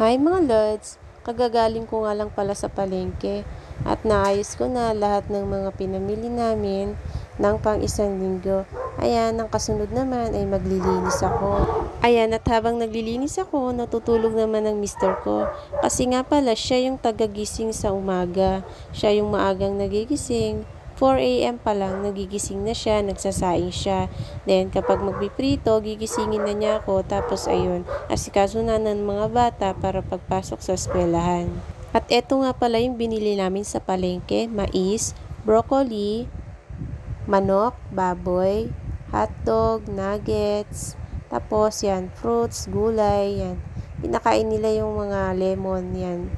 Hi mga lods! Kagagaling ko nga lang pala sa palengke at naayos ko na lahat ng mga pinamili namin ng pang isang linggo. Ayan, ang kasunod naman ay maglilinis ako. Ayan, at habang naglilinis ako, natutulog naman ang mister ko. Kasi nga pala, siya yung tagagising sa umaga. Siya yung maagang nagigising. 4 a.m. pa lang, nagigising na siya, nagsasaing siya. Then, kapag magpiprito, gigisingin na niya ako. Tapos, ayun, asikaso na ng mga bata para pagpasok sa eskwelahan. At eto nga pala yung binili namin sa palengke, mais, broccoli, manok, baboy, hotdog, nuggets, tapos yan, fruits, gulay, yan. Pinakain nila yung mga lemon, yan.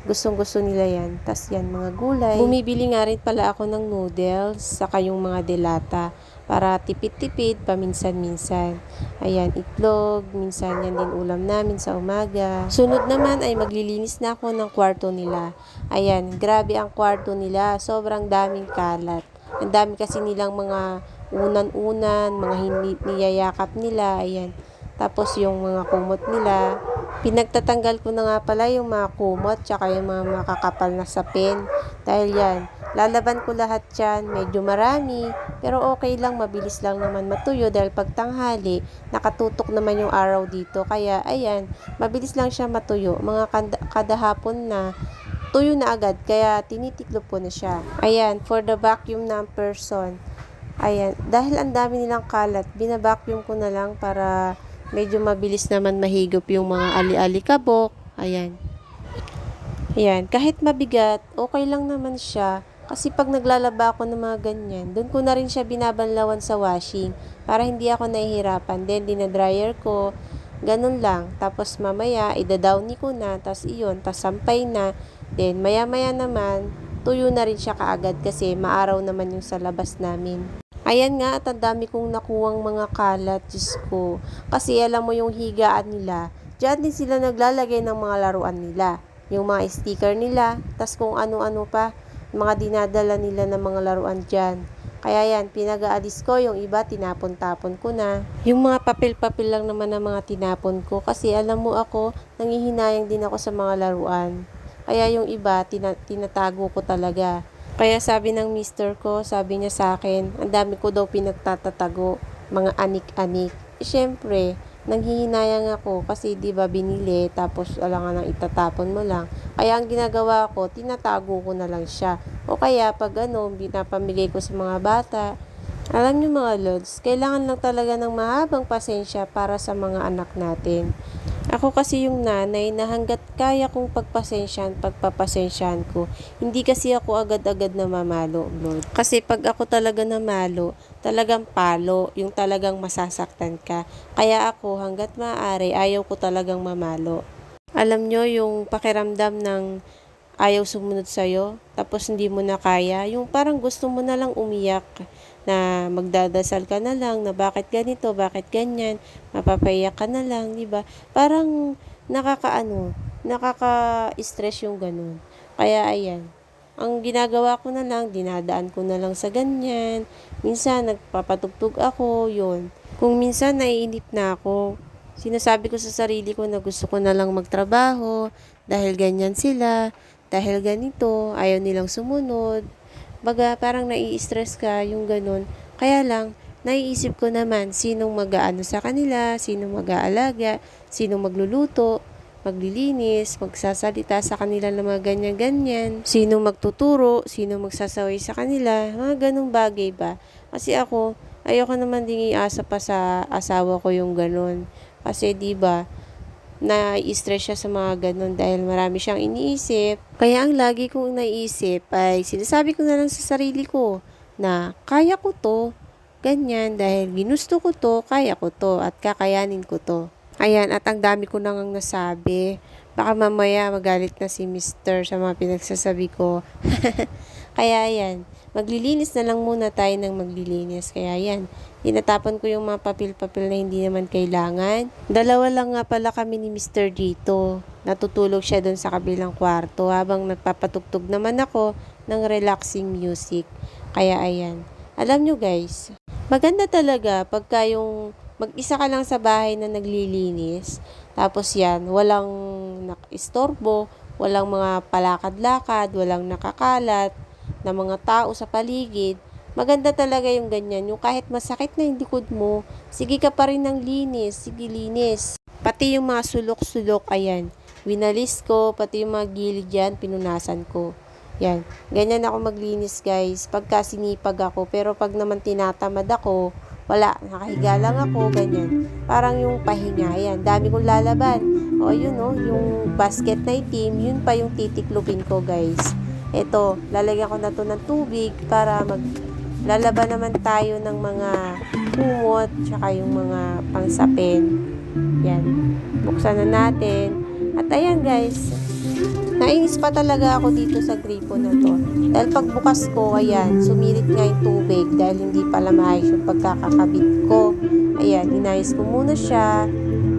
Gustong-gusto nila yan. Tas yan, mga gulay. Bumibili nga rin pala ako ng noodles, saka yung mga delata, para tipid-tipid paminsan-minsan. Ayan, itlog, minsan yan din ulam namin sa umaga. Sunod naman ay maglilinis na ako ng kwarto nila. Ayan, grabe ang kwarto nila. Sobrang daming kalat. Ang dami kasi nilang mga unan-unan, mga hindi niyayakap nila. Ayan. Tapos yung mga kumot nila, pinagtatanggal ko na nga pala yung mga kumot tsaka yung mga makakapal na sapin. Dahil yan, lalaban ko lahat yan, medyo marami, pero okay lang, mabilis lang naman matuyo dahil pag tanghali, nakatutok naman yung araw dito. Kaya ayan, mabilis lang siya matuyo. Mga kada hapon na, tuyo na agad, kaya tinitiklop ko na siya. Ayan, for the vacuum ng person. Ayan, dahil ang dami nilang kalat, binabacuum ko na lang para medyo mabilis naman mahigop yung mga ali-alikabok. Ayan. Ayan, kahit mabigat, okay lang naman siya. Kasi pag naglalaba ako ng mga ganyan, doon ko na rin siya binabanlawan sa washing para hindi ako nahihirapan. Then, dinadryer ko, ganun lang. Tapos mamaya, idadowny ko na, tapos iyon, tapos sampay na. Then, maya-maya naman, tuyo na rin siya kaagad kasi maaraw naman yung sa labas namin. Ayan nga, at ang dami kong nakuwang mga kalat, Diyos ko. Kasi alam mo yung higaan nila, diyan din sila naglalagay ng mga laruan nila. Yung mga sticker nila, tas kung ano-ano pa, mga dinadala nila ng mga laruan dyan. Kaya yan, pinag-aalis ko, yung iba tinapon-tapon ko na. Yung mga papel-papel lang naman ng mga tinapon ko, kasi alam mo ako, nangihinayang din ako sa mga laruan. Kaya yung iba, tinatago ko talaga. Kaya sabi ng mister ko, sabi niya sa akin, ang dami ko daw pinagtatatago, mga anik-anik. Siyempre, nanghihinayang ako kasi 'di ba binili tapos alangan nang itatapon mo lang. Kaya ang ginagawa ko, tinatago ko na lang siya. O kaya pag pinapamigay ko sa mga bata. Alam niyo mga lods, kailangan lang talaga ng mahabang pasensya para sa mga anak natin. Ako kasi yung nanay na hanggat kaya kong pagpapasensyahan ko. Hindi kasi ako agad-agad na mamalo, Lord. Kasi pag ako talaga namalo, talagang palo, yung talagang masasaktan ka. Kaya ako hanggat maaari, ayaw ko talagang mamalo. Alam nyo yung pakiramdam ng ayaw sumunod sa'yo, tapos hindi mo na kaya, yung parang gusto mo na lang umiyak, na magdadasal ka na lang, na bakit ganito, bakit ganyan, mapapayak ka na lang, di ba? Parang nakaka-stress yung ganun. Kaya ayan, ang ginagawa ko na lang, dinadaan ko na lang sa ganyan, minsan nagpapatugtog ako, yun. Kung minsan naiinip na ako, sinasabi ko sa sarili ko na gusto ko na lang magtrabaho, dahil ganyan sila, dahil ganito, ayaw nilang sumunod. Baga, parang nai-stress ka, yung ganun. Kaya lang, naiisip ko naman, sinong mag-aano sa kanila, sinong mag-aalaga, sinong magluluto, maglilinis, magsasalita sa kanila ng mga ganyan-ganyan, sinong magtuturo, sinong magsasaway sa kanila, mga ganung bagay ba. Kasi ako, ayoko naman ding iasa pa sa asawa ko yung ganun. Kasi 'di ba, na-stress siya sa mga ganun dahil marami siyang iniisip. Kaya ang lagi kong naiisip ay sinasabi ko na lang sa sarili ko na kaya ko to, ganyan, dahil ginusto ko to, kaya ko to, at kakayanin ko to. Ayan, at ang dami ko nang nasabi. Baka mamaya magalit na si Mister sa mga pinagsasabi ko. Kaya ayan, maglilinis na lang muna tayo ng maglilinis. Kaya ayan, tinatapon ko yung mga papel-papel na hindi naman kailangan. Dalawa lang nga pala kami ni Mister dito. Natutulog siya doon sa kabilang kwarto habang nagpapatugtog naman ako ng relaxing music. Kaya ayan, alam nyo guys, maganda talaga pagka yung mag-isa ka lang sa bahay na naglilinis. Tapos yan, walang nakistorbo, walang mga palakad-lakad, walang nakakalat na mga tao sa paligid. Maganda talaga yung ganyan, yung kahit masakit na yung likod mo, sige ka pa rin ng linis, sige linis. Pati yung mga sulok-sulok, ayan, winalis ko, pati yung mga gilid yan, pinunasan ko. Yan, ganyan ako maglinis guys, pagka sinipag ako, pero pag naman tinatamad ako, wala, nakahiga lang ako, ganyan. Parang yung pahinga, yan, dami kong lalaban. O yun o, yung basket na itim, yun pa yung titiklopin ko guys. Ito, lalagyan ko na to ng tubig para lalaban naman tayo ng mga kumot, tsaka yung mga pangsapin. Yan, buksan na natin. At ayan guys, nainis pa talaga ako dito sa gripo na to. Dahil pagbukas ko, ayan, sumirit nga yung tubig dahil hindi pala maayos yung pagkakakabit ko. Ayan, inayos ko muna siya.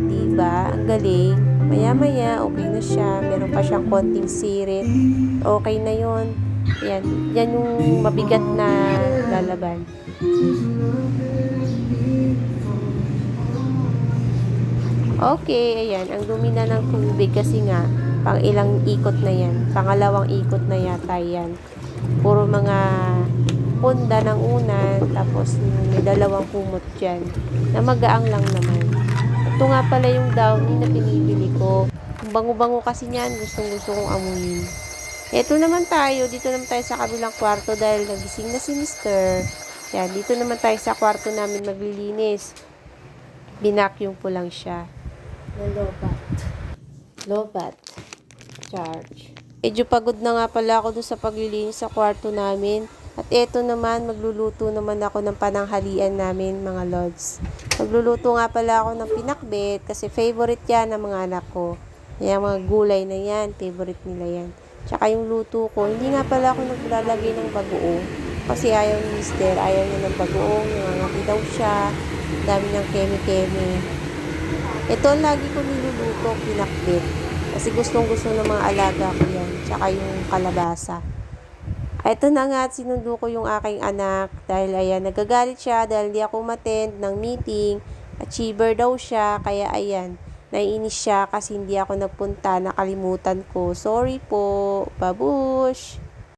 Diba? Ang galing. Maya-maya, okay na siya. Meron pa siyang konting sirit. Okay na yon. Ayan, yan yung mabigat na lalaban. Okay, ayan, ang dumi na ng tubig kasi nga, pang ilang ikot na yan. Pangalawang ikot na yata yan. Puro mga punda ng unan, tapos may dalawang kumot dyan, na magaang lang naman. Ito nga pala yung downy na pinibili ko. Ang bango-bango kasi niyan, gustong-gusto kong amuyin. Ito naman tayo, dito naman tayo sa kabilang kwarto dahil nagising na si Mr. Yan, dito naman tayo sa kwarto namin maglilinis. Binakyum ko lang siya. Lobat. Charge. Medyo pagod na nga pala ako dun sa paglilinis sa kwarto namin. At eto naman, magluluto naman ako ng pananghalian namin, mga lods. Magluluto nga pala ako ng pinakbet kasi favorite yan ng mga anak ko. Yung mga gulay na yan, favorite nila yan. Tsaka yung luto ko, hindi nga pala ako naglalagay ng bagoong. Kasi ayaw ni Mister, ayaw niya ng bagoong, nangangati daw siya, dami ng keme-keme. Ito ang lagi ko niluluto, pinakbet. Kasi gustong-gusto ng mga alaga ko yan. Tsaka yung kalabasa. Ito na nga at sinundo ko yung aking anak. Dahil ayan, nagagalit siya dahil hindi ako umattend ng meeting. Achiever daw siya. Kaya ayan, naiinis siya kasi hindi ako nagpunta. Nakalimutan ko. Sorry po. Babush!